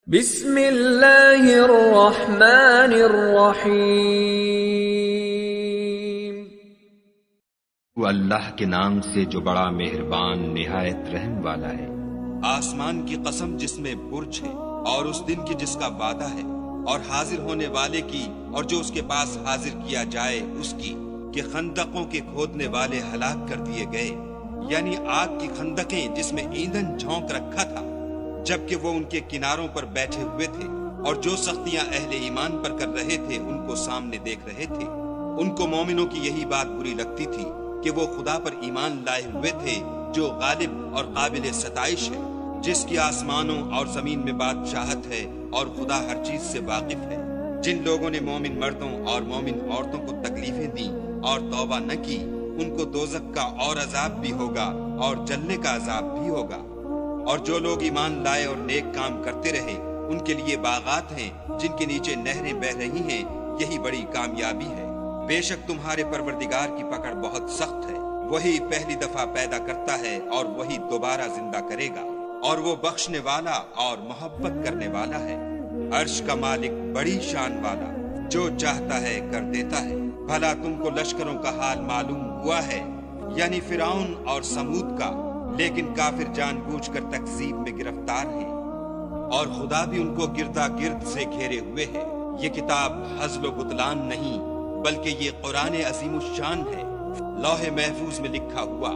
بسم اللہ الرحمن الرحیم۔ وہ اللہ کے نام سے جو بڑا مہربان نہایت رحم والا ہے۔ آسمان کی قسم جس میں برج ہے، اور اس دن کی جس کا وعدہ ہے، اور حاضر ہونے والے کی اور جو اس کے پاس حاضر کیا جائے اس کی، کہ خندقوں کے کھودنے والے ہلاک کر دیے گئے، یعنی آگ کی خندقیں جس میں ایندھن جھونک رکھا تھا، جبکہ وہ ان کے کناروں پر بیٹھے ہوئے تھے، اور جو سختیاں اہل ایمان پر کر رہے تھے ان کو سامنے دیکھ رہے تھے۔ ان کو مومنوں کی یہی بات بری لگتی تھی کہ وہ خدا پر ایمان لائے ہوئے تھے جو غالب اور قابل ستائش ہے، جس کی آسمانوں اور زمین میں بادشاہت ہے، اور خدا ہر چیز سے واقف ہے۔ جن لوگوں نے مومن مردوں اور مومن عورتوں کو تکلیفیں دیں اور توبہ نہ کی، ان کو دوزخ کا اور عذاب بھی ہوگا اور جلنے کا عذاب بھی ہوگا۔ اور جو لوگ ایمان لائے اور نیک کام کرتے رہے، ان کے لیے باغات ہیں جن کے نیچے نہریں بہ رہی ہیں، یہی بڑی کامیابی ہے۔ بے شک تمہارے پروردگار کی پکڑ بہت سخت ہے، وہی پہلی دفعہ پیدا کرتا ہے اور وہی دوبارہ زندہ کرے گا، اور وہ بخشنے والا اور محبت کرنے والا ہے۔ عرش کا مالک بڑی شان والا، جو چاہتا ہے کر دیتا ہے۔ بھلا تم کو لشکروں کا حال معلوم ہوا ہے، یعنی فرعون اور سمود کا، لیکن کافر جان بوجھ کر تکذیب میں گرفتار ہیں، اور خدا بھی ان کو گردا گرد سے گھیرے ہوئے ہے۔ یہ کتاب ہزل و بطلان نہیں، بلکہ یہ قرآن عظیم الشان ہے، لوح محفوظ میں لکھا ہوا۔